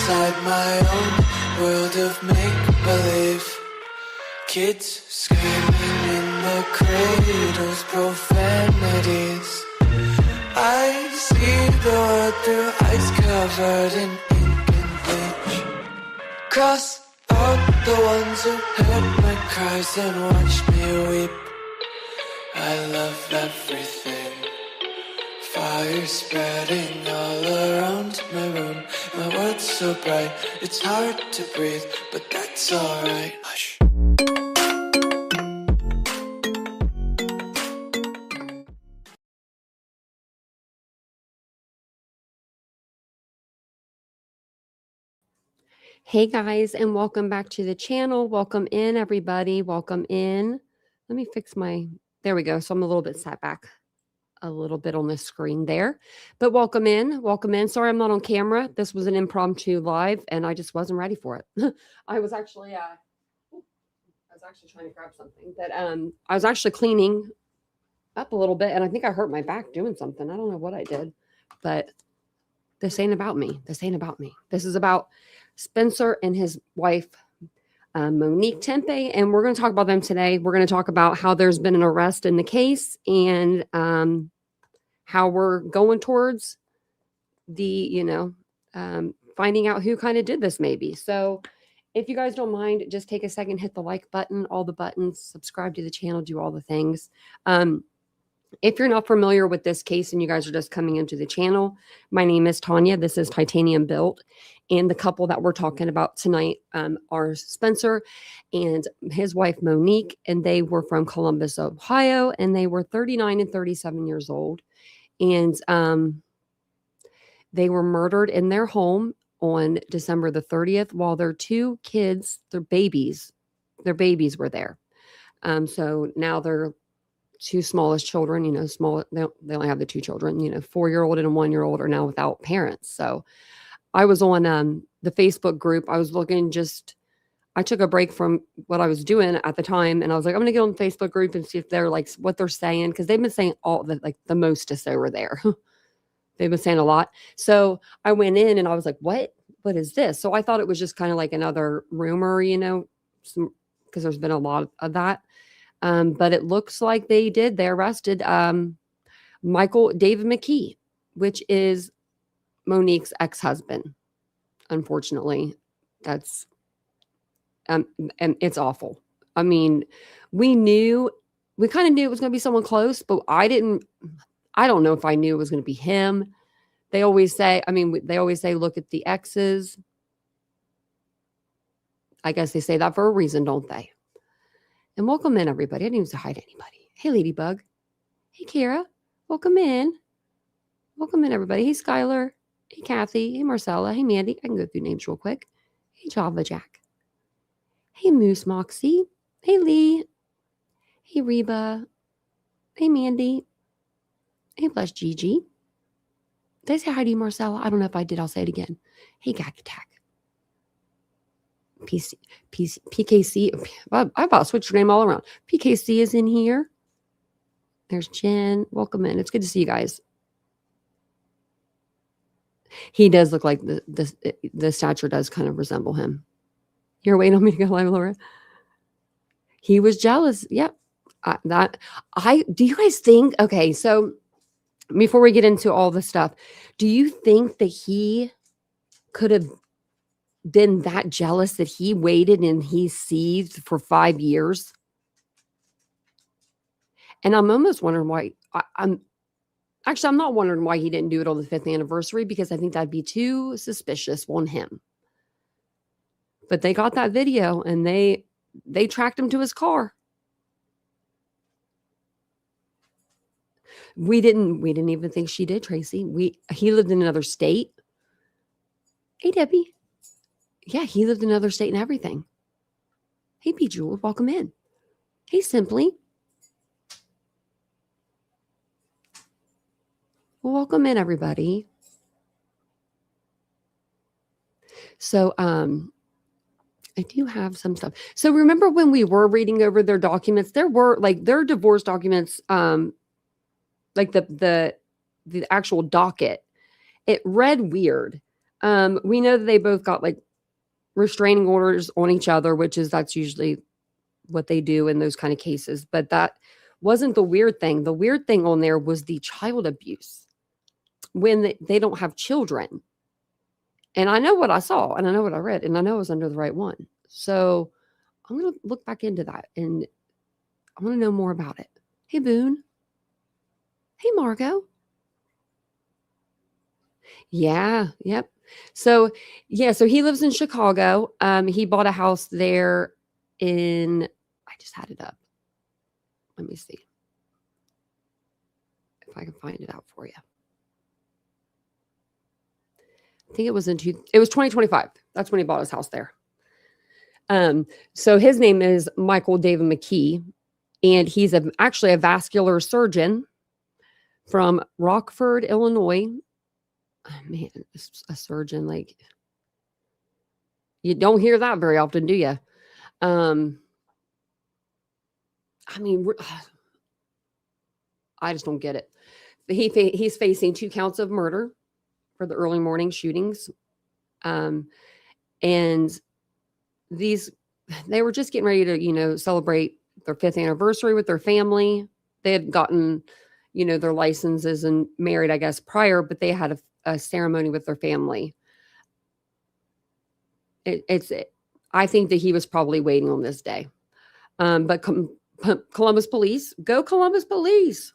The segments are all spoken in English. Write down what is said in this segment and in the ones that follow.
inside my own world of make-believe. Kids screaming in the cradles, profanities. I see the world through ice covered in ink and bleach. Cross out the ones who heard my cries and watched me weep. I love everything. Fire spreading all around my room. My world's so bright, it's hard to breathe, but that's alright. Hush. Hey guys, and welcome back to the channel. Welcome in, everybody. Welcome in. Let me fix there we go. So I'm a little bit sat back a little bit on the screen there, but welcome in. Welcome in. Sorry, I'm not on camera. This was an impromptu live and I just wasn't ready for it. I was actually trying to grab something, but I was actually cleaning up a little bit and I think I hurt my back doing something. I don't know what I did, but this ain't about me. This ain't about me. This is about Spencer and his wife, Monique Tepe, and we're going to talk about them today. We're going to talk about how there's been an arrest in the case and how we're going towards finding out who kind of did this maybe. So if you guys don't mind, just take a second, hit the like button, all the buttons, subscribe to the channel, do all the things. If you're not familiar with this case and you guys are just coming into the channel, my name is Tanya. This is Titanium Built. And the couple that we're talking about tonight are Spencer and his wife, Monique. And they were from Columbus, Ohio. And they were 39 and 37 years old. And they were murdered in their home on December the 30th while their two kids, their babies were there. So now they're two smallest children, they only have the two children, 4-year-old and a 1-year-old are now without parents. So I was on the Facebook group. I was looking I took a break from what I was doing at the time. And I was like, I'm going to get on the Facebook group and see if they're like what they're saying. Cause they've been saying the mostest over there. They've been saying a lot. So I went in and I was like, what is this? So I thought it was just kind of like another rumor, because there's been a lot of that. But it looks like they arrested David McKee, which is Monique's ex-husband. Unfortunately, that's and it's awful. I mean, we kind of knew it was going to be someone close, but I don't know if I knew it was going to be him. They always say, look at the exes. I guess they say that for a reason, don't they? And welcome in, everybody. I didn't even say hi to anybody. Hey, Ladybug. Hey, Kara. Welcome in. Welcome in, everybody. Hey, Skylar. Hey, Kathy. Hey, Marcella. Hey, Mandy. I can go through names real quick. Hey, Java Jack. Hey, Moose Moxie. Hey, Lee. Hey, Reba. Hey, Mandy. Hey, Bless Gigi. Did I say hi to you, Marcella? I don't know if I did. I'll say it again. Hey, Gak Attack. PKC. I about to switch your name all around. PKC is in here. There's Jen. Welcome in. It's good to see you guys. He does look like the stature does kind of resemble him. You're waiting on me to go live, Laura. He was jealous. Yep. Do you guys think? Okay, so before we get into all the stuff, do you think that he could have been that jealous that he waited and he seethed for 5 years? And I'm almost wondering why. I'm not wondering why he didn't do it on the 5th anniversary, because I think that'd be too suspicious on him. But they got that video and they tracked him to his car. We didn't even think she did, Tracy. He lived in another state. Hey, Debbie. Yeah, he lived in another state and everything. Hey, P. Jewel, welcome in. Hey, Simply. Well, welcome in, everybody. So, I do have some stuff. So remember when we were reading over their documents, there were like their divorce documents, like the actual docket, it read weird. We know that they both got like restraining orders on each other, that's usually what they do in those kind of cases. But that wasn't the weird thing. The weird thing on there was the child abuse when they don't have children. And I know what I saw and I know what I read and I know I was under the right one. So I'm going to look back into that and I want to know more about it. Hey, Boone. Hey, Margot. Yeah. Yep. So, so he lives in Chicago. He bought a house there I just had it up. Let me see if I can find it out for you. I think it was it was 2025. That's when he bought his house there. So his name is Michael David McKee, and he's actually a vascular surgeon from Rockford, Illinois. Oh, man, a surgeon, like, you don't hear that very often, do you? I mean, I just don't get it. He's facing 2 counts of murder for the early morning shootings. And they were just getting ready to, celebrate their 5th anniversary with their family. They had gotten, their licenses and married, I guess, prior, but they had a ceremony with their family. I think that he was probably waiting on this day. But Columbus police, go Columbus police,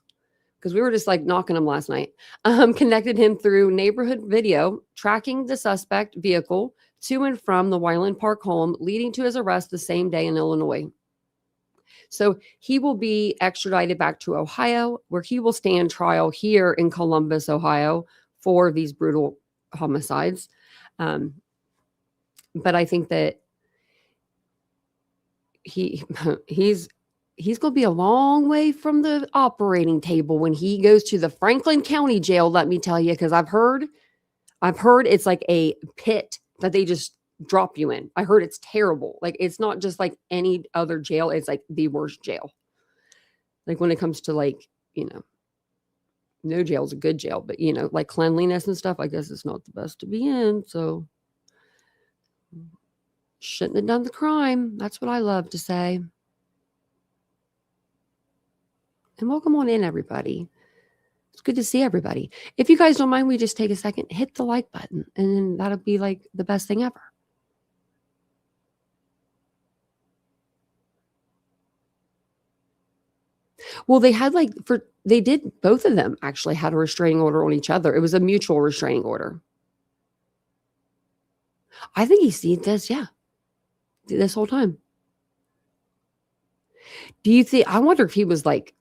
because we were just like knocking him last night, connected him through neighborhood video, tracking the suspect vehicle to and from the Wyland Park home, leading to his arrest the same day in Illinois. So he will be extradited back to Ohio, where he will stand trial here in Columbus, Ohio, for these brutal homicides. But I think that he's going to be a long way from the operating table when he goes to the Franklin County jail, let me tell you, because I've heard it's like a pit that they just drop you in. I heard it's terrible. Like, it's not just like any other jail. It's like the worst jail. Like, when it comes to like, no jail is a good jail, but like cleanliness and stuff, I guess it's not the best to be in. So shouldn't have done the crime. That's what I love to say. And welcome on in, everybody. It's good to see everybody. If you guys don't mind, we just take a second, hit the like button, and then that'll be like the best thing ever. Well, they did, both of them actually had a restraining order on each other. It was a mutual restraining order. I think he seen this, this whole time. Do you think, I wonder if he was like,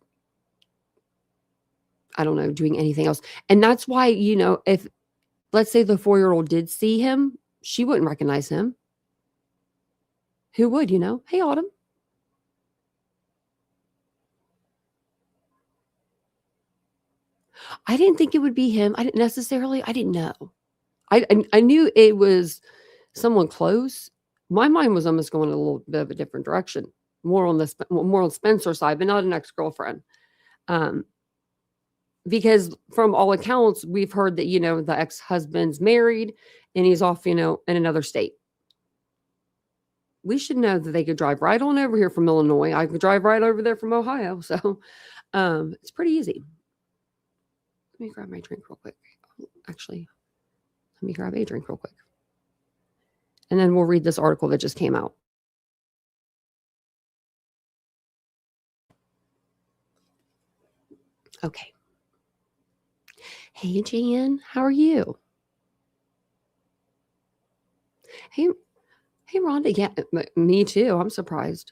I don't know, doing anything else. And that's why, if, let's say the 4-year-old did see him, she wouldn't recognize him. Who would, Hey, Autumn. I didn't think it would be him. I didn't know. I knew it was someone close. My mind was almost going a little bit of a different direction, more on Spencer's side, but not an ex-girlfriend. Because from all accounts, we've heard that, the ex-husband's married and he's off, in another state. We should know that they could drive right on over here from Illinois. I could drive right over there from Ohio. So it's pretty easy. Let me grab my drink real quick. Actually, let me grab a drink real quick. And then we'll read this article that just came out. Okay. Hey, Jan, how are you? Hey, Rhonda. Yeah, me too. I'm surprised.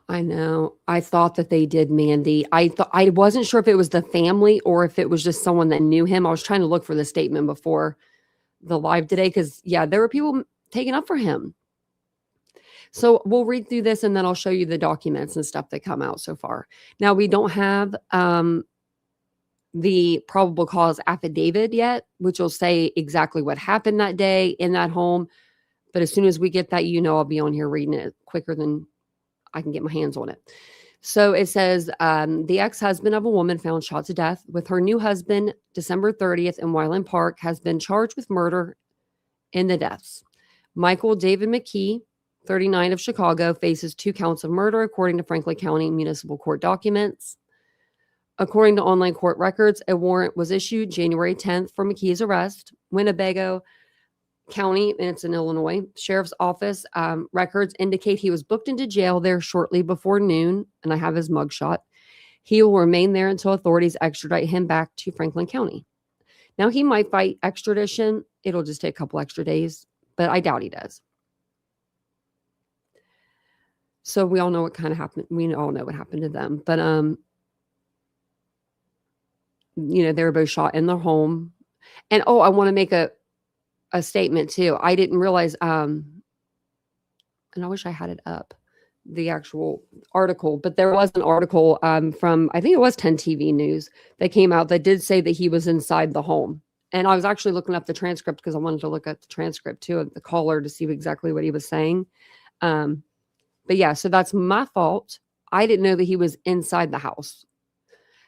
I know. I thought that they did Mandy. I wasn't sure if it was the family or if it was just someone that knew him. I was trying to look for the statement before the live today because, there were people taking up for him. So we'll read through this and then I'll show you the documents and stuff that come out so far. Now, we don't have the probable cause affidavit yet, which will say exactly what happened that day in that home. But as soon as we get that, I'll be on here reading it quicker than I can get my hands on it. So it says the ex-husband of a woman found shot to death with her new husband December 30th in Wyland Park has been charged with murder in the deaths. Michael David McKee, 39 of Chicago, faces 2 counts of murder, according to Franklin County Municipal Court documents. According to online court records, a warrant was issued January 10th for McKee's arrest. Winnebago County, and it's in Illinois, Sheriff's Office records indicate he was booked into jail there shortly before noon, and I have his mugshot. He will remain there until authorities extradite him back to Franklin County. Now, he might fight extradition. It'll just take a couple extra days, but I doubt he does. So we all know what kind of happened. We all know what happened to them. But, they were both shot in their home. And, I want to make a statement too. I didn't realize, and I wish I had it up, the actual article, but there was an article from, I think it was 10 TV News that came out that did say that he was inside the home. And I was actually looking up the transcript because I wanted to look at the transcript too of the caller to see exactly what he was saying. But yeah, so that's my fault. I didn't know that he was inside the house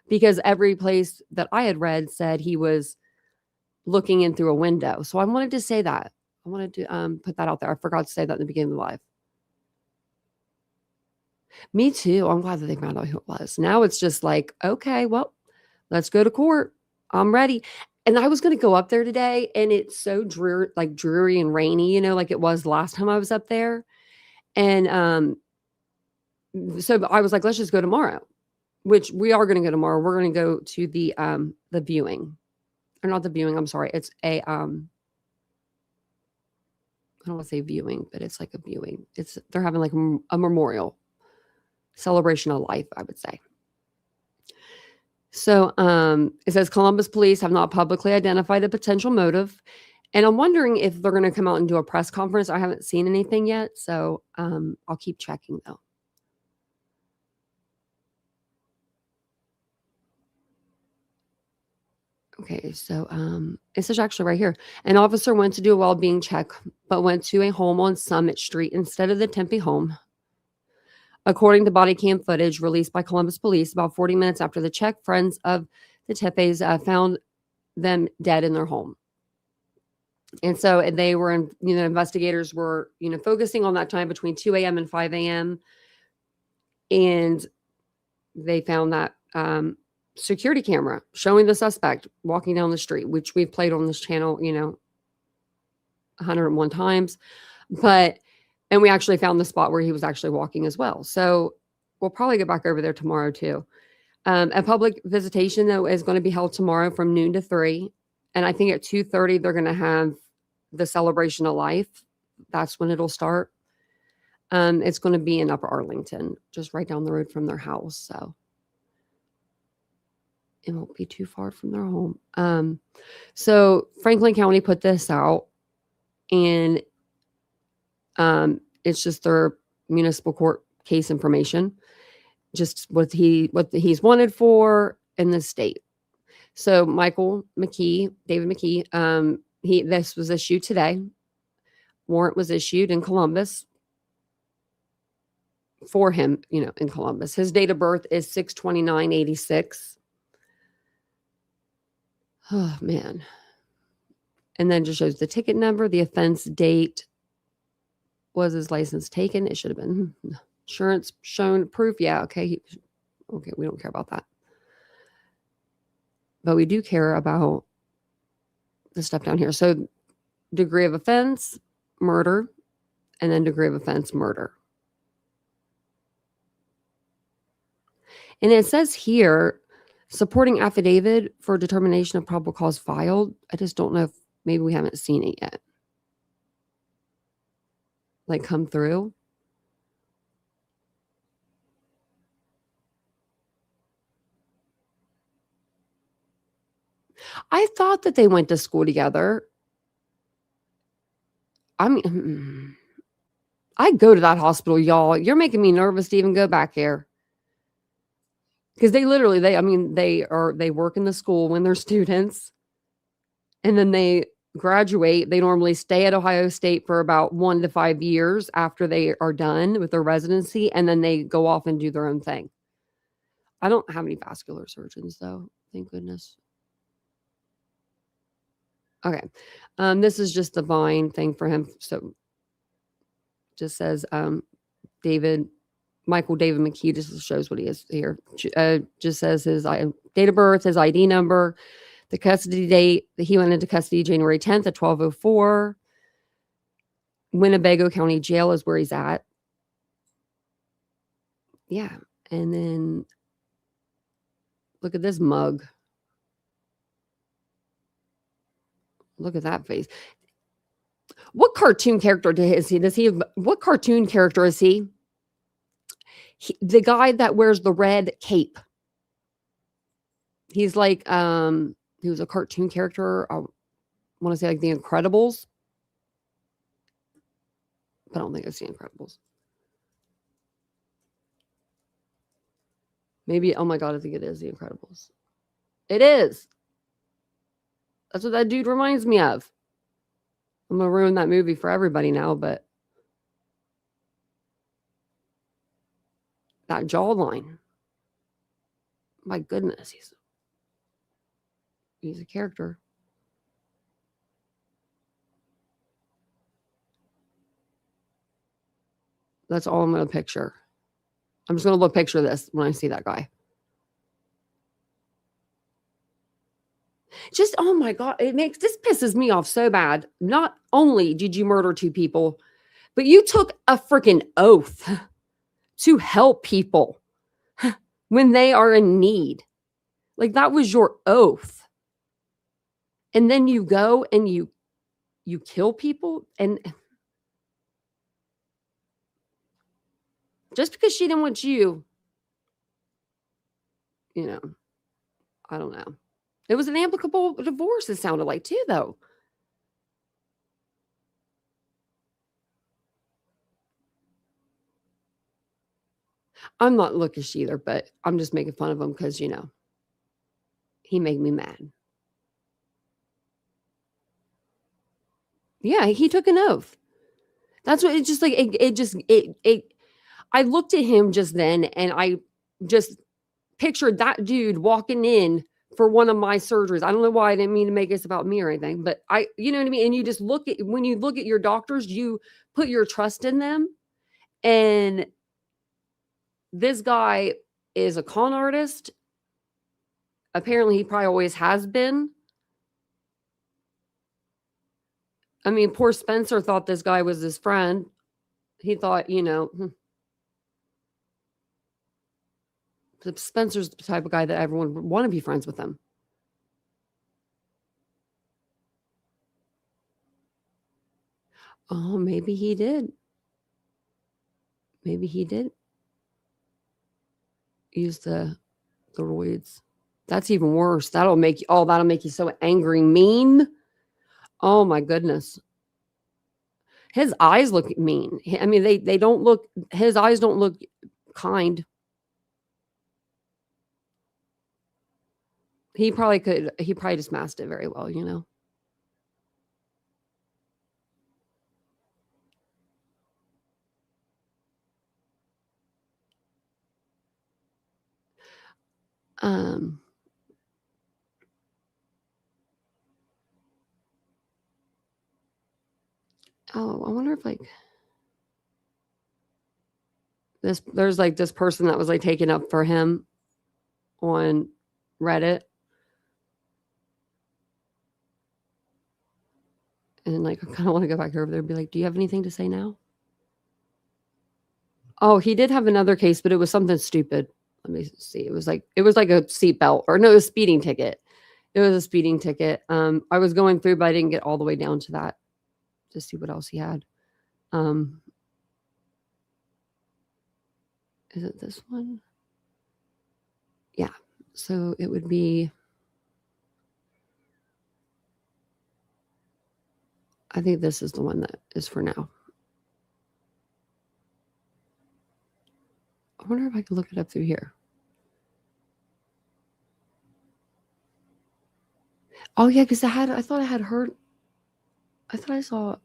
because every place that I had read said he was looking in through a window. So I wanted to say that. I wanted to put that out there. I forgot to say that in the beginning of the live. Me too. I'm glad that they found out who it was. Now it's just like, okay, well, let's go to court. I'm ready. And I was going to go up there today, and it's so dreary and rainy, like it was last time I was up there. And so I was like, let's just go tomorrow, which we are going to go tomorrow. We're going to go to the viewing. Or not the viewing, I'm sorry. It's a I don't want to say viewing, but it's like a viewing. They're having like a memorial celebration of life, I would say. So it says Columbus police have not publicly identified a potential motive. And I'm wondering if they're going to come out and do a press conference. I haven't seen anything yet. So I'll keep checking though. Okay, so it says actually right here. An officer went to do a well-being check, but went to a home on Summit Street instead of the Tempe home. According to body cam footage released by Columbus police, about 40 minutes after the check, friends of the Tepes found them dead in their home. And so they were, investigators were, focusing on that time between 2 a.m. and 5 a.m. And they found that security camera showing the suspect walking down the street, which we've played on this channel, 101 times. And we actually found the spot where he was actually walking as well. So we'll probably get back over there tomorrow too. A public visitation, though, is going to be held tomorrow from noon to 3. And I think at 2:30, they're going to have the celebration of life. That's when it'll start. It's going to be in Upper Arlington, just right down the road from their house. So it won't be too far from their home. So Franklin County put this out, and it's just their municipal court case information, just what he's wanted for in the state. So Michael McKee, David McKee, this was issued today. Warrant was issued in Columbus for him, in Columbus. His date of birth is 6/29/86. Oh, man. And then just shows the ticket number, the offense date. Was his license taken? It should have been insurance shown proof. Yeah. Okay. Okay. We don't care about that. But we do care about the stuff down here. So degree of offense, murder, and then degree of offense, murder. And it says here, supporting affidavit for determination of probable cause filed. I just don't know if maybe we haven't seen it yet. Like come through. I thought that they went to school together. I mean, I go to that hospital, y'all. You're making me nervous to even go back there. Because they work in the school when they're students. And then they graduate. They normally stay at Ohio State for about 1 to 5 years after they are done with their residency. And then they go off and do their own thing. I don't have any vascular surgeons though. Thank goodness. Okay. This is just the Vine thing for him. So just says Michael David McKee, just shows what he is here. Just says his date of birth, his ID number, the custody date. He went into custody January 10th at 12:04. Winnebago County Jail is where he's at. Yeah. And then look at this mug. Look at that face. What cartoon character is he? What cartoon character is he? The guy that wears the red cape. He's like, he was a cartoon character. I want to say like The Incredibles. But I don't think I've seen Incredibles. Maybe, oh my God, I think it is The Incredibles. It is. That's what that dude reminds me of. I'm going to ruin that movie for everybody now, but that jawline. My goodness, he's a character. That's all I'm going to picture. I'm just going to picture this when I see that guy. Just, oh my God, this pisses me off so bad. Not only did you murder 2 people, but you took a freaking oath to help people when they are in need. Like that was your oath. And then you go and you kill people, and just because she didn't want you, I don't know. It was an amicable divorce, it sounded like too, though. I'm not lookish either, but I'm just making fun of him because, he made me mad. Yeah, he took an oath. That's what it's just like. I looked at him just then and I just pictured that dude walking in for one of my surgeries. I don't know why. I didn't mean to make this about me or anything, but you know what I mean? And you just when you look at your doctors, you put your trust in them. And this guy is a con artist. Apparently, he probably always has been. I mean, poor Spencer thought this guy was his friend. He thought, Spencer's the type of guy that everyone would want to be friends with him. Oh, maybe he did. Maybe he did use the roids. That's even worse. That'll make you so angry, mean. Oh my goodness. His eyes look mean. I mean, they don't look, his eyes don't look kind. He probably just masked it very well, Oh, I wonder if there's like this person that was like taken up for him on Reddit. And like, I kind of want to go back over there and be like, do you have anything to say now? Oh, he did have another case, but it was something stupid. Let me see. It was like a seatbelt, or no, it was a speeding ticket. It was a speeding ticket. I was going through, but I didn't get all the way down to that to see what else he had. Is it this one? Yeah. So it would be, I think this is the one that is for now. I wonder if I could look it up through here. Oh yeah, because I thought I saw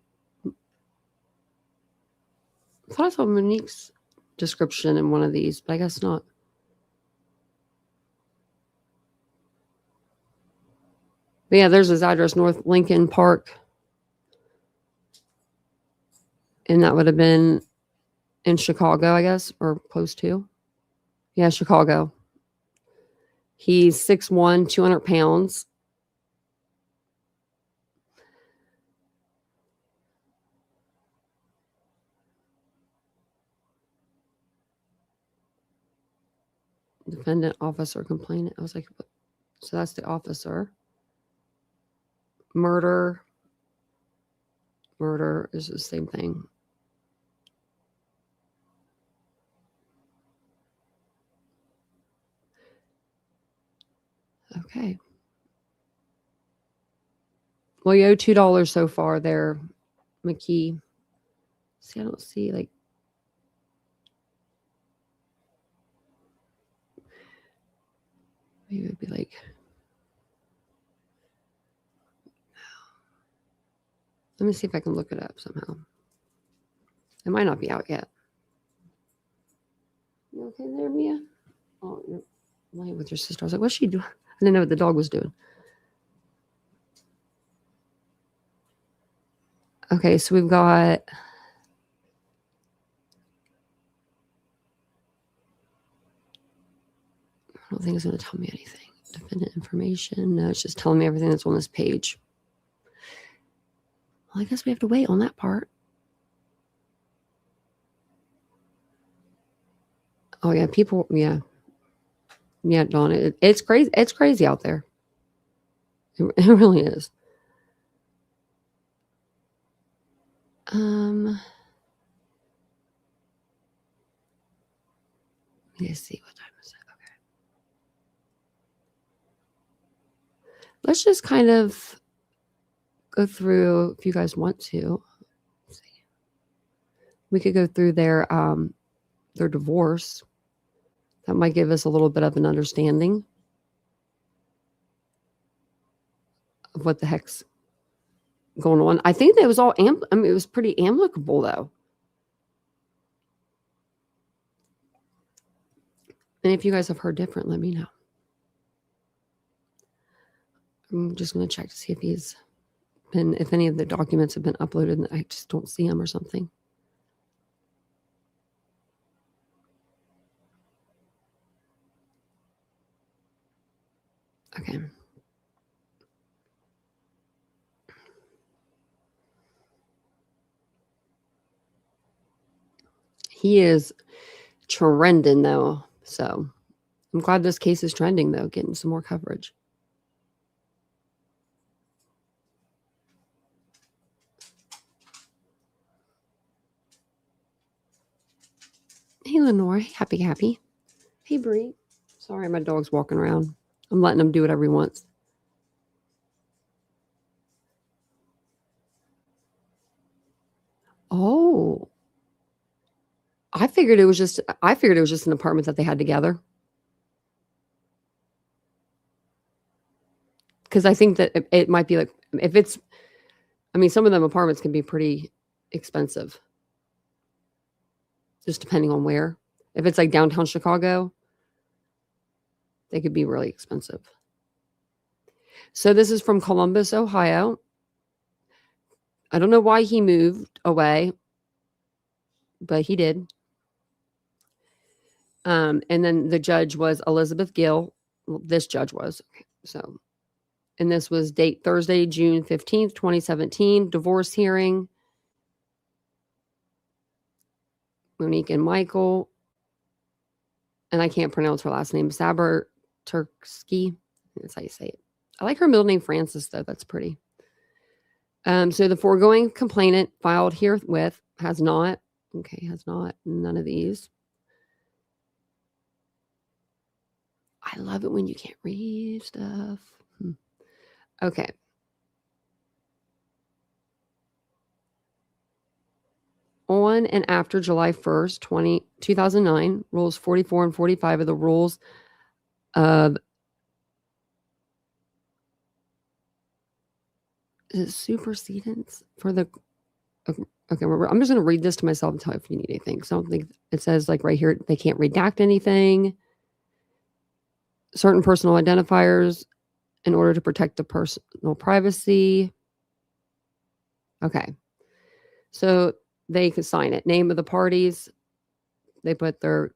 Monique's description in one of these, but I guess not. But yeah, there's his address, North Lincoln Park. And that would have been in Chicago, I guess, or close to. Yeah, Chicago. He's 6'1", 200 pounds. Defendant, officer, complainant. I was like, what? So that's the officer. Murder is the same thing. Okay. Well, you owe $2 so far there, McKee. See, I don't see like. Maybe it would be like. Let me see if I can look it up somehow. It might not be out yet. You okay there, Mia? Oh, you're playing with your sister. I was like, what's she doing? I didn't know what the dog was doing. Okay, so we've got. I don't think it's going to tell me anything. Defendant information. No, it's just telling me everything that's on this page. Well, I guess we have to wait on that part. Oh yeah, people. Yeah, Dawn. It's crazy. It's crazy out there. It really is. Let's see what time is it. Okay. Let's just kind of go through, if you guys want to. Let's see. We could go through their divorce. That might give us a little bit of an understanding of what the heck's going on. I think that was all it was pretty amicable though. And if you guys have heard different, let me know. I'm just going to check to see if any of the documents have been uploaded and I just don't see them or something. Okay. He is trending though. So I'm glad this case is trending though, getting some more coverage. Hey, Lenore. Hey, happy. Hey, Bree. Sorry, my dog's walking around. I'm letting him do whatever he wants. Oh. I figured it was just an apartment that they had together. Because I think that it might be like, if it's, I mean, some of them apartments can be pretty expensive. Just depending on where. If it's like downtown Chicago, they could be really expensive. So this is from Columbus, Ohio. I don't know why he moved away, but he did. And then the judge was Elizabeth Gill. Well, this judge was. Okay, so, and this was date Thursday, June 15th, 2017, divorce hearing. Monique and Michael. And I can't pronounce her last name. Saber Turksky. That's how you say it. I like her middle name, Francis, though. That's pretty. So the foregoing complainant filed herewith has not. Okay, has not. None of these. I love it when you can't read stuff. Okay. On and after July 1st, 2009, Rules 44 and 45 of the Rules of supersedence for the. Okay, I'm just going to read this to myself and tell you if you need anything. So I don't think it says like right here, they can't redact anything. Certain personal identifiers in order to protect the personal privacy. Okay. So they can sign it. Name of the parties. They put their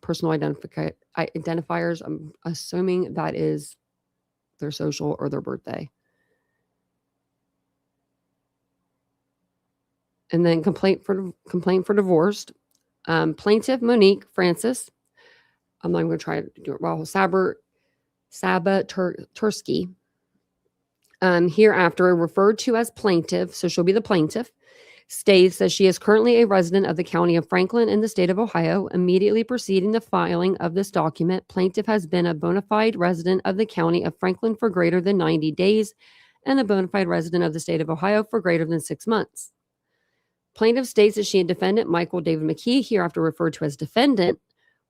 personal identifiers. I'm assuming that is their social or their birthday. And then complaint for divorced. Plaintiff Monique Francis. I'm not going to try to do it well. Saba Tursky. Hereafter referred to as plaintiff, so she'll be the plaintiff, states that she is currently a resident of the county of Franklin in the state of Ohio. Immediately preceding the filing of this document, plaintiff has been a bona fide resident of the county of Franklin for greater than 90 days and a bona fide resident of the state of Ohio for greater than 6 months. Plaintiff states that she and defendant Michael David McKee, hereafter referred to as defendant,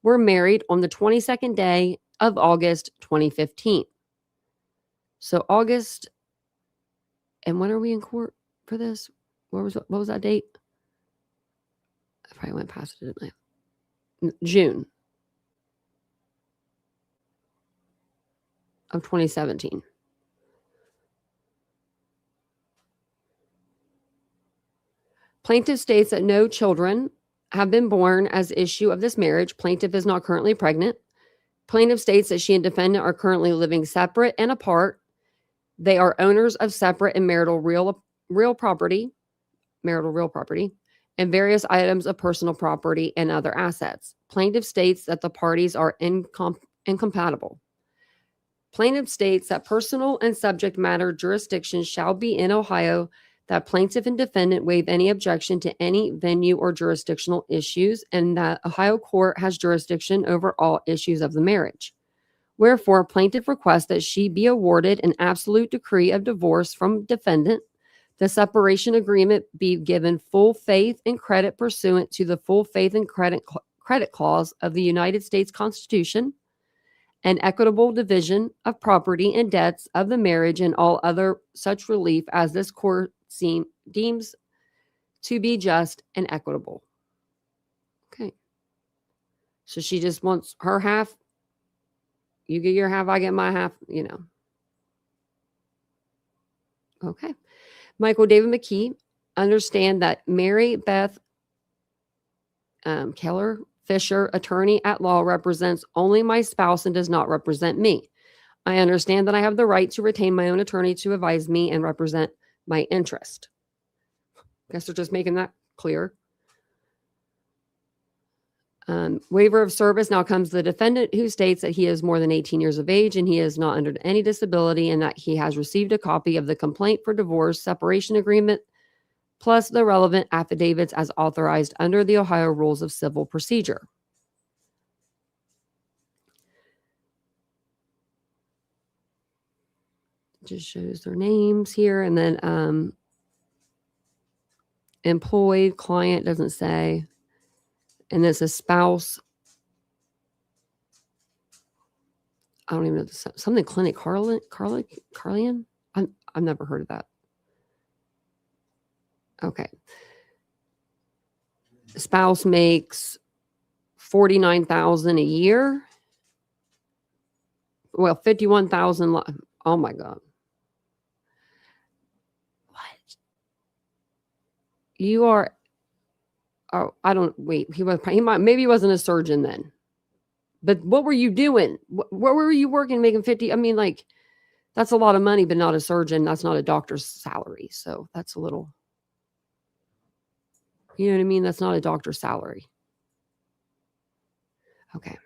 were married on the 22nd day of August 2015. So August, and when are we in court for this? What was that date? I probably went past it, didn't I? June of 2017. Plaintiff states that no children have been born as issue of this marriage. Plaintiff is not currently pregnant. Plaintiff states that she and defendant are currently living separate and apart. They are owners of separate and marital real property, and various items of personal property and other assets. Plaintiff states that the parties are incompatible. Plaintiff states that personal and subject matter jurisdiction shall be in Ohio, that plaintiff and defendant waive any objection to any venue or jurisdictional issues, and that Ohio court has jurisdiction over all issues of the marriage. Wherefore, plaintiff requests that she be awarded an absolute decree of divorce from defendant, the separation agreement be given full faith and credit pursuant to the full faith and credit clause of the United States Constitution, and equitable division of property and debts of the marriage and all other such relief as this court deems to be just and equitable. Okay. So she just wants her half. You get your half, I get my half, Okay. Michael David McKee, understand that Mary Beth Keller Fisher, attorney at law, represents only my spouse and does not represent me. I understand that I have the right to retain my own attorney to advise me and represent my interest. Guess they're just making that clear. Waiver of service. Now comes the defendant, who states that he is more than 18 years of age and he is not under any disability, and that he has received a copy of the complaint for divorce separation agreement plus the relevant affidavits as authorized under the Ohio Rules of Civil Procedure. Just shows their names here, and then employed, client doesn't say, and it's a spouse. I don't even know, something clinic Carlian. I've never heard of that. Okay. Spouse makes $49,000 a year. Well, $51,000. Oh my God. What? You are. Oh, I don't. Wait. Maybe he wasn't a surgeon then. But what were you doing? Where were you working, making 50? I mean, like, that's a lot of money, but not a surgeon. That's not a doctor's salary. So that's a little. You know what I mean? That's not a doctor's salary. Okay.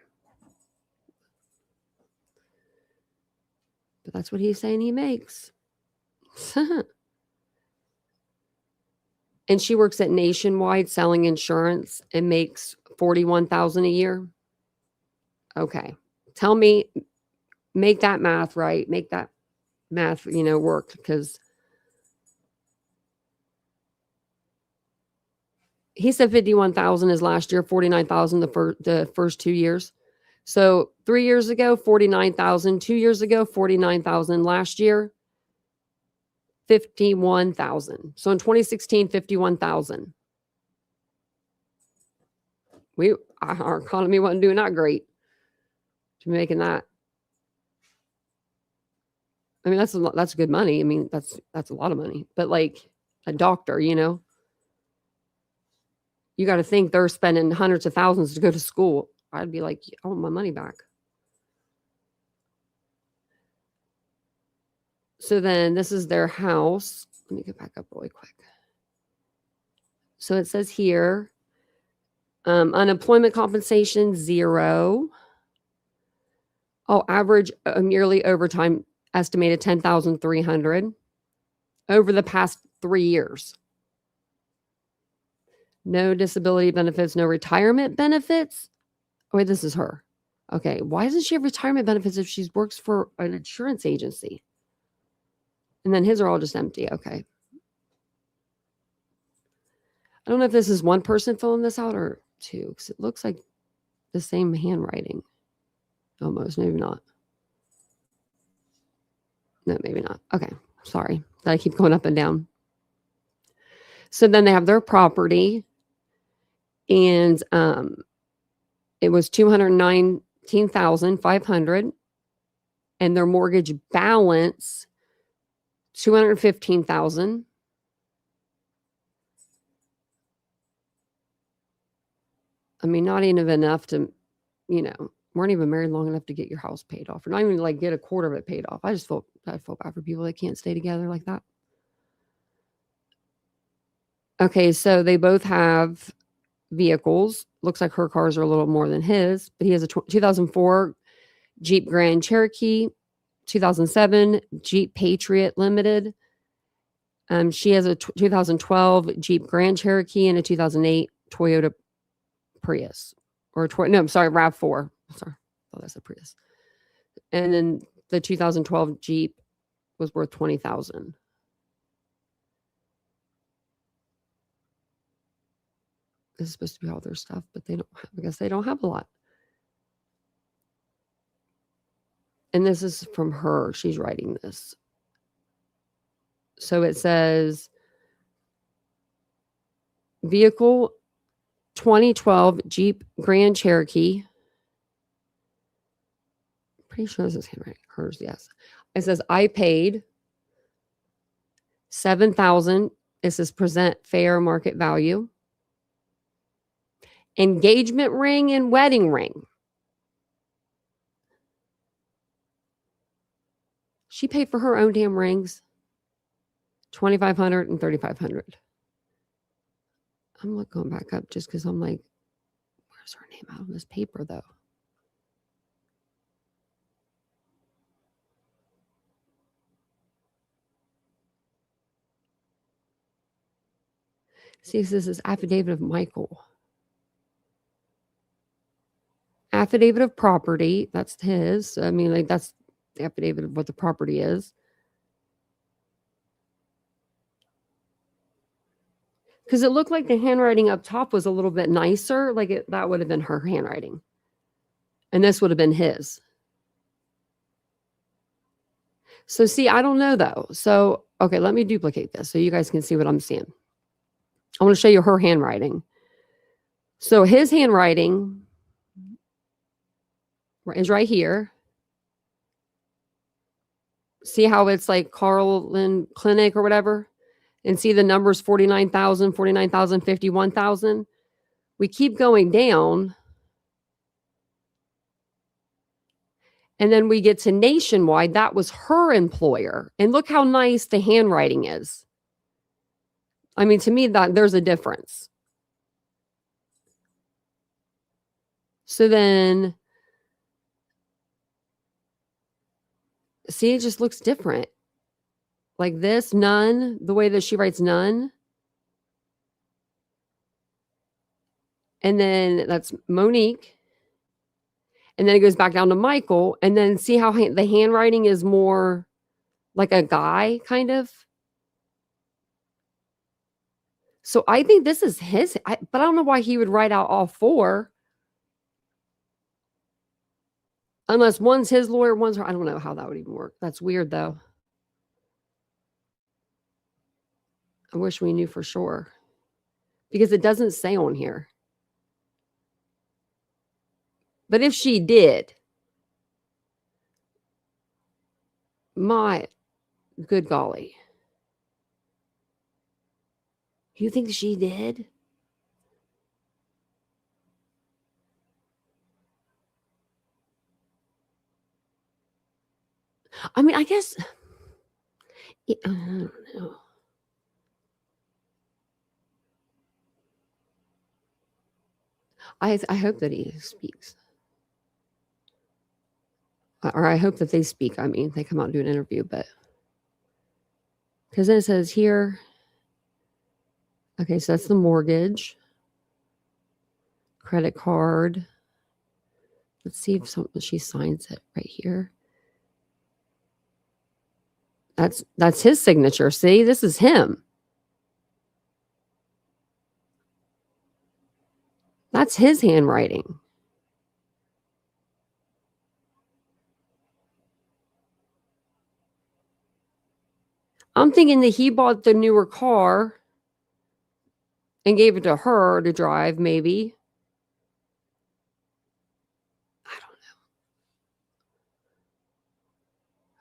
But that's what he's saying he makes. And she works at Nationwide selling insurance and makes $41,000 a year. Okay. Tell me, make that math right. Make that math, work, because he said 51,000 is last year, 49,000 the first 2 years. So 3 years ago, 49,000. 2 years ago, 49,000. Last year, 51,000. So in 2016, 51,000. Our economy wasn't doing that great to be making that. I mean, that's good money. I mean, that's a lot of money. But like a doctor, you got to think they're spending hundreds of thousands to go to school. I'd be like, I want my money back. So then this is their house. Let me get back up really quick. So it says here, unemployment compensation, 0. Oh, average yearly overtime estimated 10,300 over the past 3 years. No disability benefits, no retirement benefits. Oh, wait, this is her. Okay, why doesn't she have retirement benefits if she works for an insurance agency? And then his are all just empty. Okay. I don't know if this is one person filling this out or two, because it looks like the same handwriting. Almost, maybe not. No, maybe not. Okay, sorry. I keep going up and down. So then they have their property, and it was $219,500, and their mortgage balance $215,000. I mean, not even enough to, weren't even married long enough to get your house paid off, or not even like get a quarter of it paid off. I feel bad for people that can't stay together like that. Okay, so they both have vehicles. Looks like her cars are a little more than his, but he has a 2004 Jeep Grand Cherokee, 2007 Jeep Patriot Limited. She has a 2012 Jeep Grand Cherokee and a 2008 Toyota Prius. RAV4. Sorry. Oh, that's a Prius. And then the 2012 Jeep was worth $20,000. This is supposed to be all their stuff, but I guess they don't have a lot. And this is from her. She's writing this. So it says vehicle 2012 Jeep Grand Cherokee. Pretty sure this is handwriting. Hers, yes. It says I paid $7,000. This is present fair market value. Engagement ring and wedding ring. She paid for her own damn rings. $2,500 and $3,500. I'm going back up just because I'm like, where's her name out on this paper though? See, this is affidavit of Michael. Affidavit of property, that's his. I mean, like that's the affidavit of what the property is. Because it looked like the handwriting up top was a little bit nicer. Like that would have been her handwriting. And this would have been his. So see, I don't know though. So, okay, let me duplicate this so you guys can see what I'm seeing. I want to show you her handwriting. So his handwriting is right here. See how it's like Carlin Clinic or whatever? And see the numbers 49,000, 49,000, 51,000. We keep going down. And then we get to Nationwide. That was her employer. And look how nice the handwriting is. I mean, to me, that there's a difference. So then, see, it just looks different. Like this, none, the way that she writes none. And then that's Monique. And then it goes back down to Michael. And then see how the handwriting is more like a guy, kind of. So I think this is his, but I don't know why he would write out all four. Unless one's his lawyer, one's her. I don't know how that would even work. That's weird, though. I wish we knew for sure. Because it doesn't say on here. But if she did, My good golly. You think she did? I mean, I guess I don't know. I hope that he speaks. Or I hope that they speak. I mean, they come out and do an interview, but because then it says here, okay, so that's the mortgage, credit card. Let's see if she signs it right here. That's his signature. See, this is him. That's his handwriting. I'm thinking that he bought the newer car and gave it to her to drive, maybe. I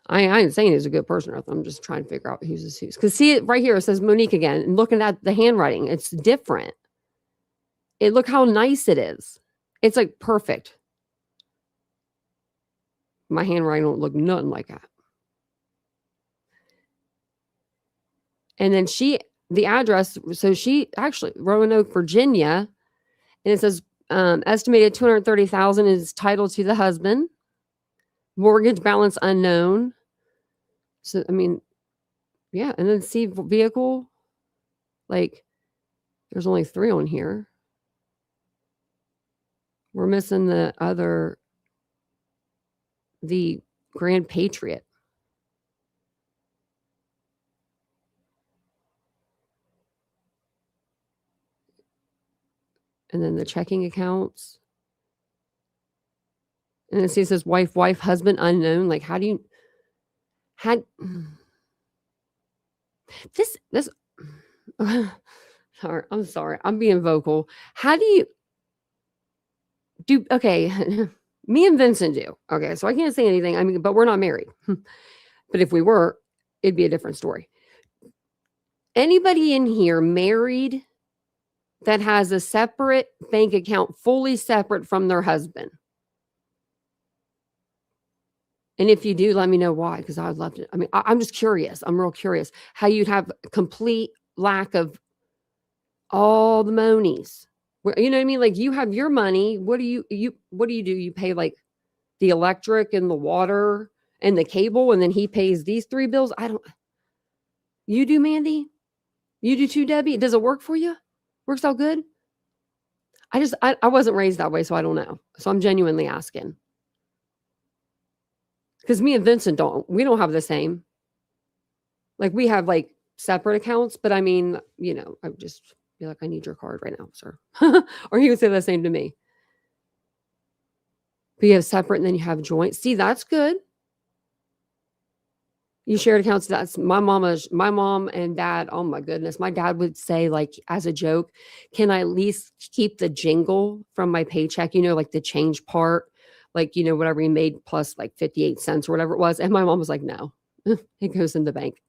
don't know. I ain't saying he's a good person. I'm just trying to figure out who's whose. Because see it right here, it says Monique again. And looking at the handwriting, it's different. Look how nice it is. It's like perfect. My handwriting don't look nothing like that. And then the address, so she actually, Roanoke, Virginia, and it says estimated $230,000 is titled to the husband. Mortgage balance unknown. So, I mean, yeah. And then see vehicle, like there's only 3 on here. We're missing the Grand Patriot. And then the checking accounts. And it says wife, husband unknown. Like, how do you this sorry, I'm sorry. I'm being vocal. How do you do? Okay. Me and Vincent do. Okay. So I can't say anything. I mean, but we're not married. But if we were, it'd be a different story. Anybody in here married that has a separate bank account, fully separate from their husband? And if you do, let me know why, because I would love to. I mean, I'm just curious. I'm real curious how you'd have complete lack of all the monies. You know what I mean? Like you have your money. What do you do? You pay like the electric and the water and the cable, and then he pays these 3 bills. You do, Mandy? You do too, Debbie? Does it work for you? Works out good? I wasn't raised that way, so I don't know. So I'm genuinely asking. Because me and Vincent we don't have the same. Like we have like separate accounts, but I mean, I would just be like, I need your card right now, sir. Or he would say the same to me. But you have separate and then you have joint. See, that's good. You shared accounts. That's my mom and dad. Oh my goodness. My dad would say, like, as a joke, can I at least keep the jingle from my paycheck? Like the change part, like, whatever he made plus like 58 cents or whatever it was. And my mom was like, no, it goes in the bank.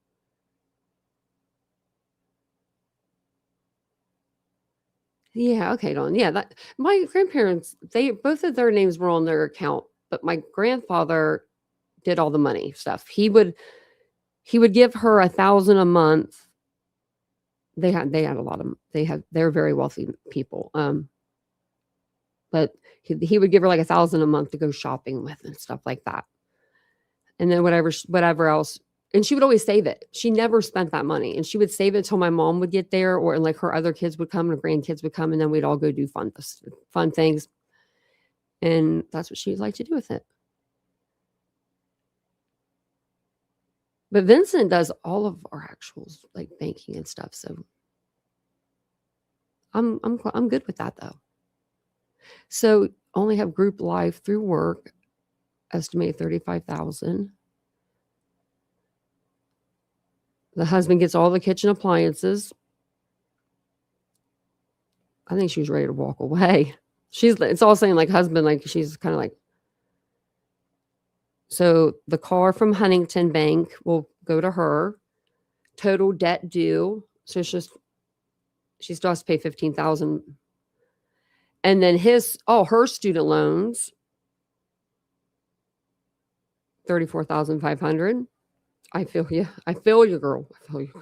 Yeah. Okay, Dawn. Yeah. My grandparents, both of their names were on their account, but my grandfather did all the money stuff. He would give her $1,000 a month. They had a lot of, they're very wealthy people. But he would give her like $1,000 a month to go shopping with and stuff like that. And then whatever else. And she would always save it. She never spent that money. And she would save it until my mom would get there, or like her other kids would come and her grandkids would come, and then we'd all go do fun things. And that's what she'd like to do with it. But Vincent does all of our actuals, like banking and stuff. So I'm good with that though. So only have group life through work, estimated 35,000. The husband gets all the kitchen appliances. I think she was ready to walk away. It's all saying like husband, like she's kind of like So the car from Huntington Bank will go to her. Total debt due. So it's just she still has to pay 15,000. And then her student loans, 34,500. I feel you. I feel you, girl. I feel you,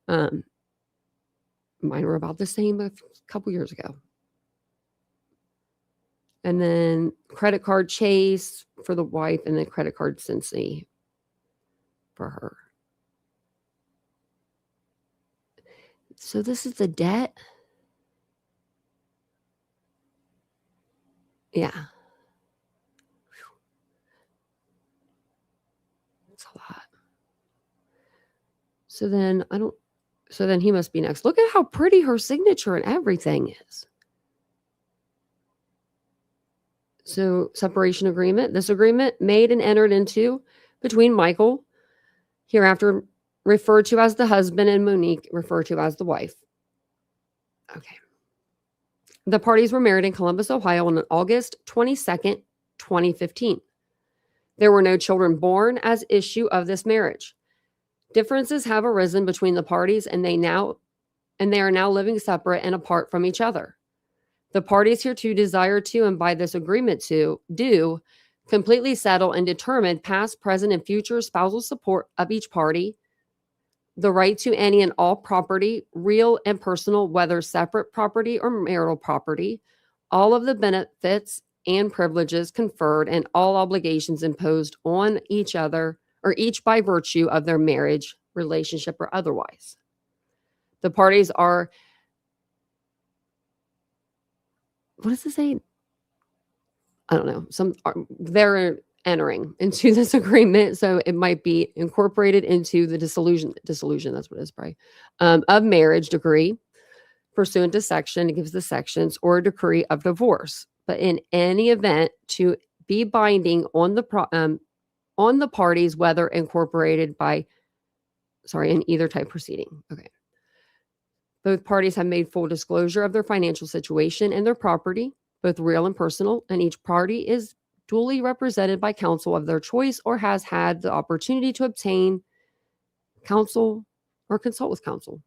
girl. Mine were about the same a couple years ago. And then credit card Chase for the wife, and then credit card Cincy for her. So this is the debt. Yeah. It's a lot. So then he must be next. Look at how pretty her signature and everything is. So separation agreement. This agreement made and entered into between Michael, hereafter referred to as the husband, and Monique, referred to as the wife. Okay. The parties were married in Columbus, Ohio on August 22nd, 2015. There were no children born as issue of this marriage. Differences have arisen between the parties, and they are now living separate and apart from each other. The parties hereto desire to, and by this agreement do, completely settle and determine past, present, and future spousal support of each party, the right to any and all property, real and personal, whether separate property or marital property, all of the benefits and privileges conferred, and all obligations imposed on each other or each by virtue of their marriage, relationship, or otherwise. The parties are, what does it say? I don't know. They're entering into this agreement, so it might be incorporated into the dissolution. That's what it is, probably, of marriage decree, pursuant to section. It gives the sections, or a decree of divorce. But in any event, to be binding on the parties, whether incorporated in either type proceeding. Okay. Both parties have made full disclosure of their financial situation and their property, both real and personal, and each party is duly represented by counsel of their choice or has had the opportunity to obtain counsel or consult with counsel.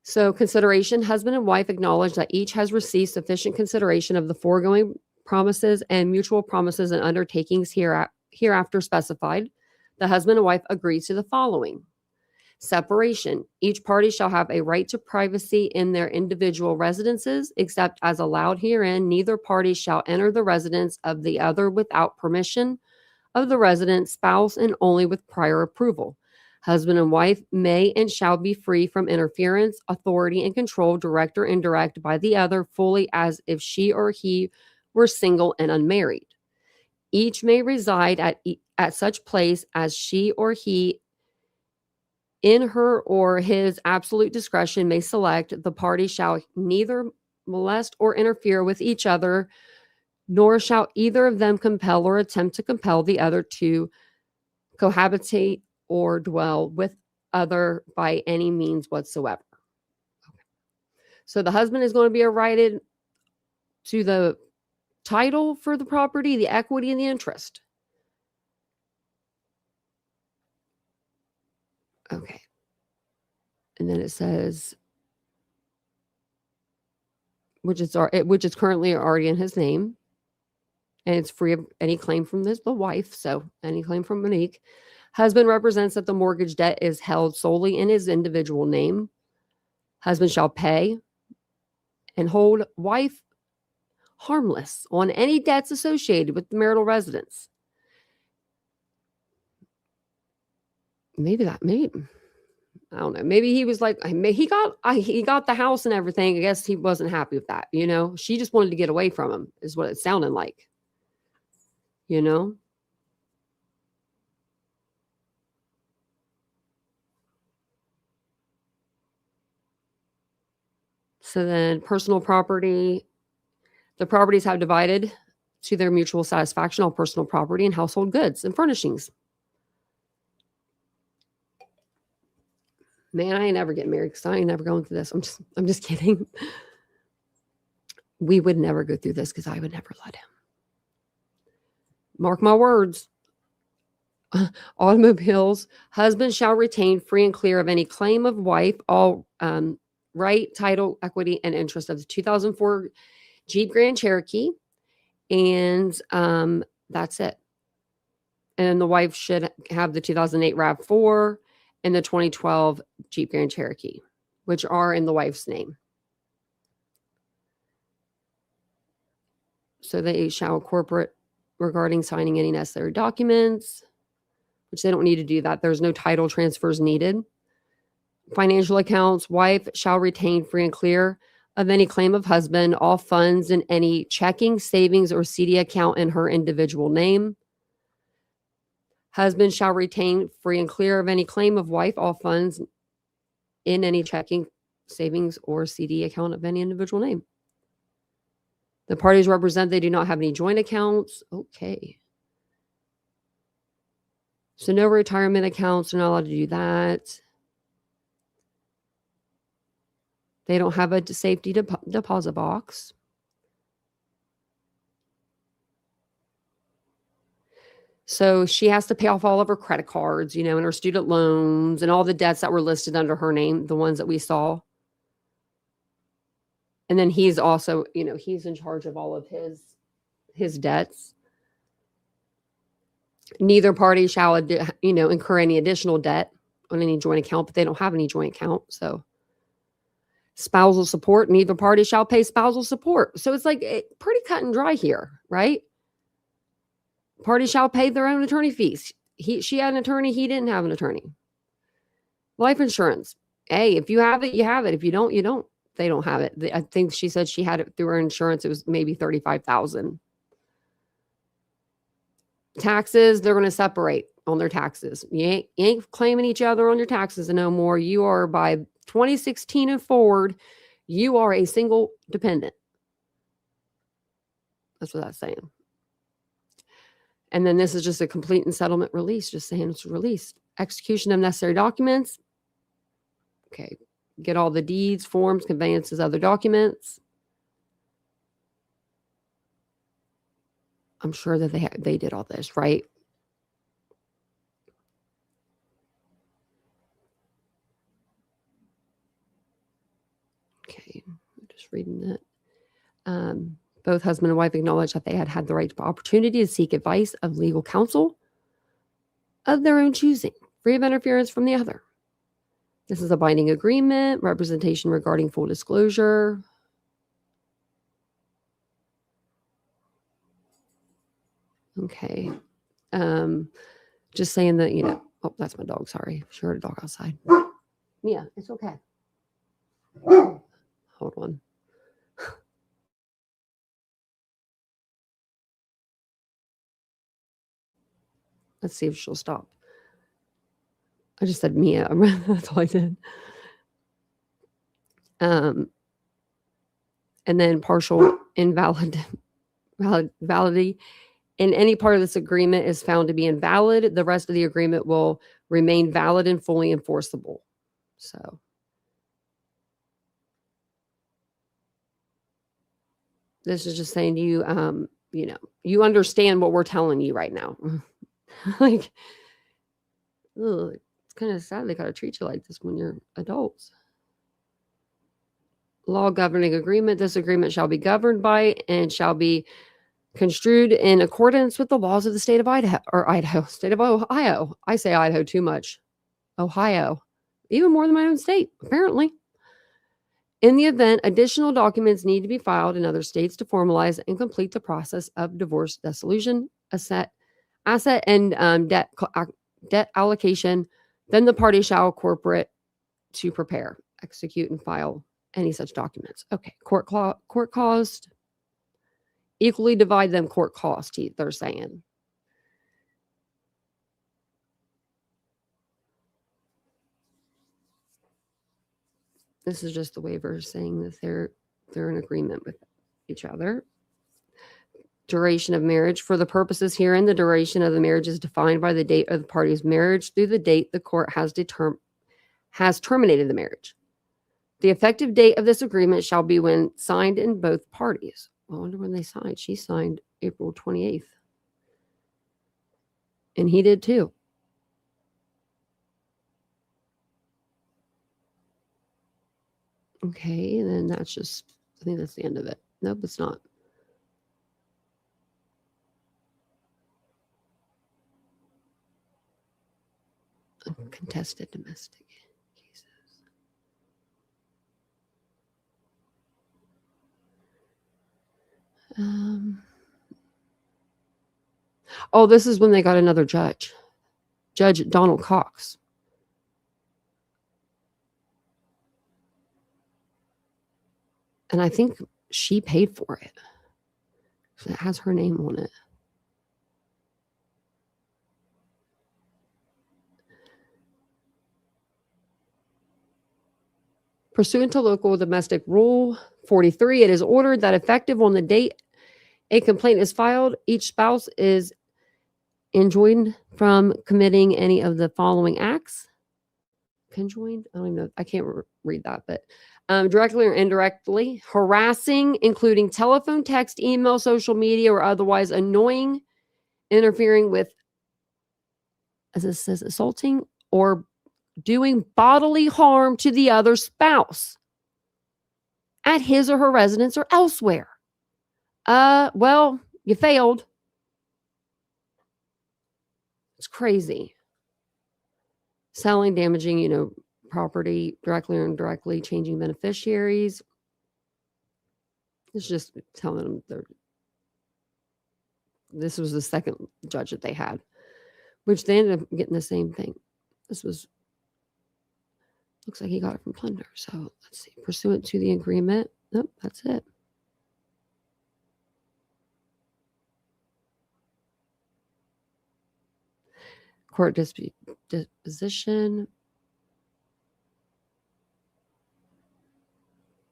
So consideration, husband and wife acknowledge that each has received sufficient consideration of the foregoing promises and mutual promises and undertakings hereafter specified. The husband and wife agree to the following. Separation. Each party shall have a right to privacy in their individual residences, except as allowed herein. Neither party shall enter the residence of the other without permission of the resident spouse and only with prior approval. Husband and wife may and shall be free from interference, authority, and control, direct or indirect, by the other, fully as if she or he were single and unmarried. Each may reside at such place as she or he, in her or his absolute discretion, may select. The party shall neither molest or interfere with each other, nor shall either of them compel or attempt to compel the other to cohabitate or dwell with other by any means whatsoever. Okay. So the husband is going to be righted to the title for the property, the equity, and the interest. Okay. And then it says, which is currently already in his name, and it's free of any claim from the wife, so any claim from Monique. Husband represents that the mortgage debt is held solely in his individual name. Husband shall pay and hold wife harmless on any debts associated with the marital residence. Maybe I don't know. Maybe he was like, he got the house and everything. I guess he wasn't happy with that. She just wanted to get away from him, is what it sounded like. So then personal property, the properties have divided to their mutual satisfaction all personal property and household goods and furnishings. Man, I ain't never getting married because I ain't never going through this. I'm just kidding. We would never go through this because I would never let him. Mark my words. Automobiles, husband shall retain free and clear of any claim of wife all right, title, equity, and interest of the 2004 Jeep Grand Cherokee, and that's it. And the wife should have the 2008 RAV4 and the 2012 Jeep Grand Cherokee, which are in the wife's name. So they shall incorporate regarding signing any necessary documents, which they don't need to do that. There's no title transfers needed. Financial accounts, wife shall retain free and clear of any claim of husband, all funds in any checking, savings, or CD account in her individual name. Husband shall retain free and clear of any claim of wife, all funds in any checking, savings, or CD account of any individual name. The parties represent they do not have any joint accounts. Okay. So no retirement accounts. They're not allowed to do that. They don't have a safety deposit box. So she has to pay off all of her credit cards, and her student loans and all the debts that were listed under her name, the ones that we saw. And then he's also, he's in charge of all of his debts. Neither party shall, incur any additional debt on any joint account, but they don't have any joint account. So spousal support, neither party shall pay spousal support. So it's like pretty cut and dry here, right? Party shall pay their own attorney fees. She had an attorney. He didn't have an attorney. Life insurance. Hey, if you have it, you have it. If you don't, you don't. They don't have it. I think she said she had it through her insurance. It was maybe $35,000. Taxes, they're going to separate on their taxes. You ain't claiming each other on your taxes no more. You are, by 2016 and forward, you are a single dependent. That's what that's saying. And then this is just a complete and settlement release, just saying it's released. Execution of necessary documents. Okay. Get all the deeds, forms, conveyances, other documents. I'm sure that they did all this, right? Okay, I'm just reading that. Both husband and wife acknowledge that they had the right opportunity to seek advice of legal counsel of their own choosing, free of interference from the other. This is a binding agreement, representation regarding full disclosure. Okay. Just saying that, oh, that's my dog. Sorry. She heard a dog outside. Mia, it's okay. Hold on. Let's see if she'll stop. I just said Mia. That's all I did. And then partial invalidity. In any part of this agreement is found to be invalid, the rest of the agreement will remain valid and fully enforceable. So this is just saying you understand what we're telling you right now. Like, ugh, it's kind of sad they gotta treat you like this when you're adults. Law governing agreement. This agreement shall be governed by and shall be construed in accordance with the laws of the state of state of Ohio. I say Idaho too much. Ohio, even more than my own state, apparently. In the event, additional documents need to be filed in other states to formalize and complete the process of divorce dissolution, asset and debt allocation, then the party shall cooperate to prepare, execute, and file any such documents. Okay, court cost. Equally divide them court cost, they're saying. This is just the waiver saying that they're in agreement with each other. Duration of marriage. For the purposes herein, the duration of the marriage is defined by the date of the party's marriage through the date the court has terminated the marriage. The effective date of this agreement shall be when signed in both parties. I wonder when they signed. She signed April 28th. And he did too. Okay, and then that's just, I think that's the end of it. Nope, it's not. Contested domestic cases. Oh, this is when they got another judge. Judge Donald Cox. And I think she paid for it. It has her name on it. Pursuant to local domestic rule 43, it is ordered that effective on the date a complaint is filed, each spouse is enjoined from committing any of the following acts. Conjoined? I don't even know. I can't read that, but directly or indirectly, harassing, including telephone, text, email, social media, or otherwise annoying, interfering with, as it says, assaulting or doing bodily harm to the other spouse at his or her residence or elsewhere. Well, you failed. It's crazy. Selling, damaging, property directly or indirectly, changing beneficiaries. It's just telling them this was the second judge that they had, which they ended up getting the same thing. This was, looks like he got it from plunder. So let's see, pursuant to the agreement. Nope, that's it. Court disposition.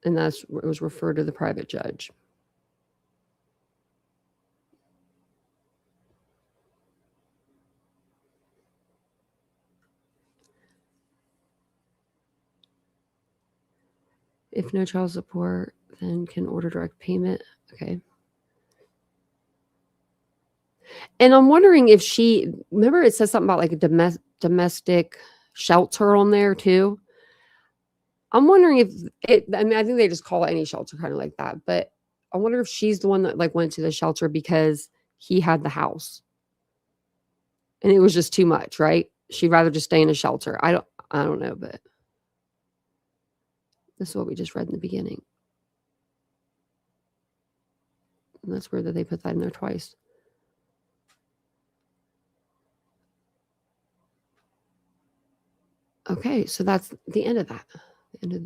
And it was referred to the private judge. If no child support, then can order direct payment. Okay. And I'm wondering if remember it says something about like a domestic shelter on there too. I'm wondering if I think they just call it any shelter kind of like that. But I wonder if she's the one that like went to the shelter because he had the house. And it was just too much, right? She'd rather just stay in a shelter. I don't know, but this is what we just read in the beginning. And that's weird that they put that in there twice. Okay, so that's the end of that. Let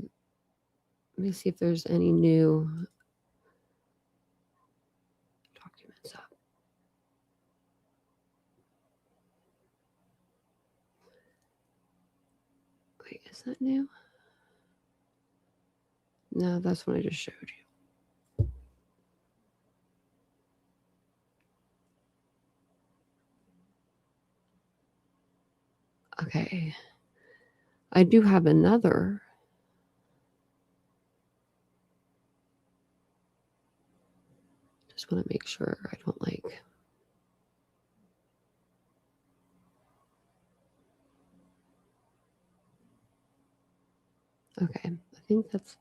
me see if there's any new documents up. Wait, is that new? No, that's what I just showed you. Okay. I do have another. Just want to make sure I don't like. Okay, I think that's.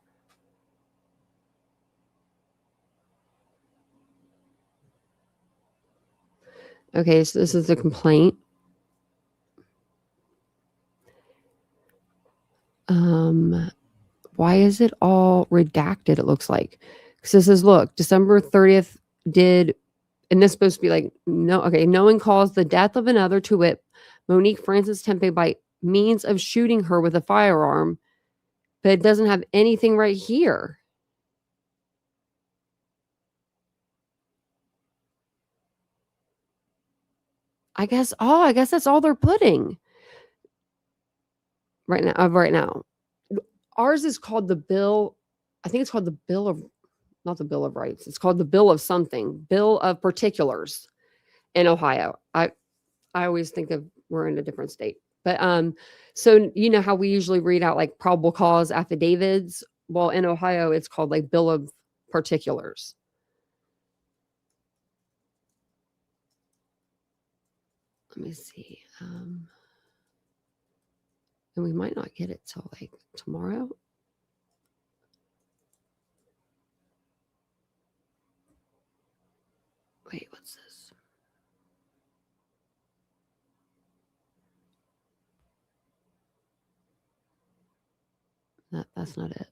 Okay, so this is the complaint. Why is it all redacted? It looks like. Because it says, look, December 30th did, and this is supposed to be like, knowing caused the death of another, to wit, Monique Francis Tepe, by means of shooting her with a firearm, but it doesn't have anything right here. I guess that's all they're putting right now. Ours is called the bill. I think it's called the bill of, not the Bill of Rights. It's called the Bill of something, Bill of Particulars in Ohio. I always think of, we're in a different state. But so you know how we usually read out like probable cause affidavits? Well, in Ohio, it's called like Bill of Particulars. let me see. And we might not get it till like tomorrow. Wait, what's this? That's not it.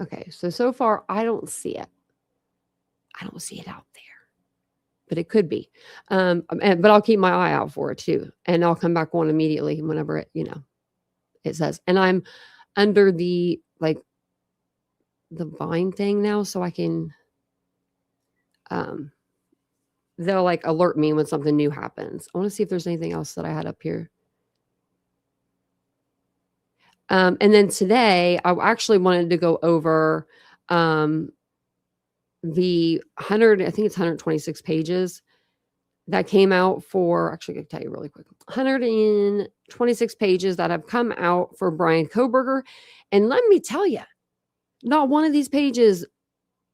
Okay, so far I don't see it. I don't see it out there, but it could be. But I'll keep my eye out for it too, and I'll come back on immediately whenever it, it says. And I'm under the the Vine thing now, so I can. They'll like alert me when something new happens. I want to see if there's anything else that I had up here. And then today, I actually wanted to go over the 100, I think it's 126 pages that came out for, actually, I can tell you really quick, 126 pages that have come out for Brian Koberger. And let me tell you, not one of these pages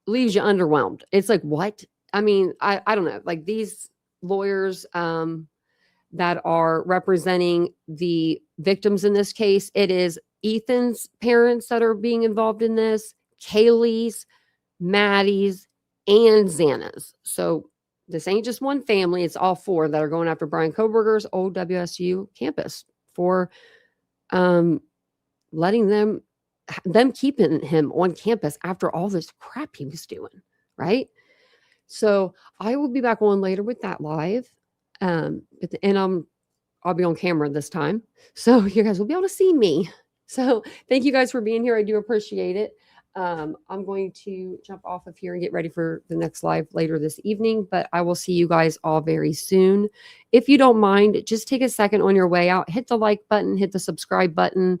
leaves you underwhelmed. It's like, what? I mean, I don't know. Like these lawyers that are representing the victims in this case, it is Ethan's parents that are being involved in this, Kaylee's, Maddie's, and Xana's. So this ain't just one family. It's all four that are going after Brian Koberger's old WSU campus for letting them keeping him on campus after all this crap he was doing, right? So I will be back on later with that live. And I'll be on camera this time. So you guys will be able to see me. So thank you guys for being here. I do appreciate it. I'm going to jump off of here and get ready for the next live later this evening, but I will see you guys all very soon. If you don't mind, just take a second on your way out, hit the like button, hit the subscribe button,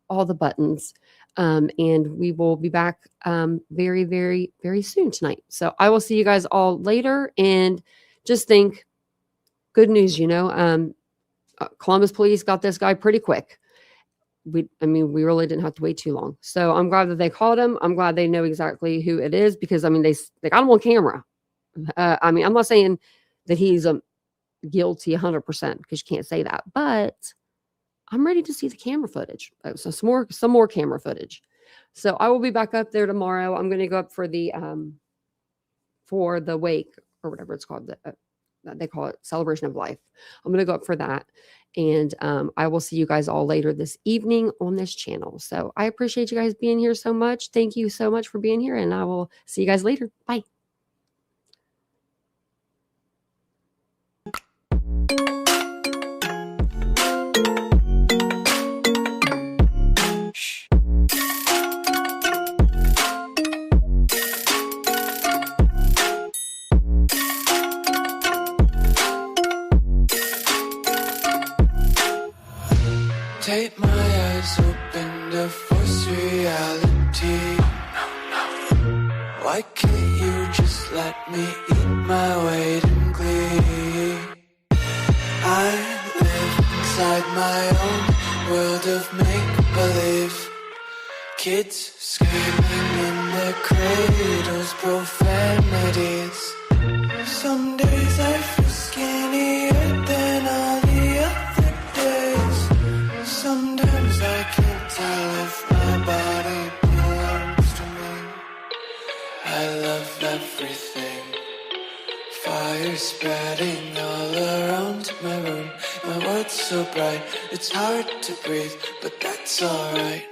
all the buttons. And we will be back very, very, very soon tonight. So I will see you guys all later. And just think, good news, Columbus police got this guy pretty quick. We really didn't have to wait too long. So I'm glad that they called him. I'm glad they know exactly who it is because, they got him on camera. I'm not saying that he's guilty 100% because you can't say that, but I'm ready to see the camera footage. So some more camera footage. So I will be back up there tomorrow. I'm going to go up for the wake or whatever it's called. They call it Celebration of Life. I'm going to go up for that. And I will see you guys all later this evening on this channel. So I appreciate you guys being here so much. Thank you so much for being here. And I will see you guys later. Bye. Take my eyes open to force reality. Why can't you just let me eat my weight in glee? I live inside my own world of make-believe. Kids screaming in their cradles, profanities. Some days I feel skinnier than all the other days. Sometimes I can't tell if my body belongs to me. I love everything. Fire spreading all around my room. My world's so bright, it's hard to breathe, but that's alright.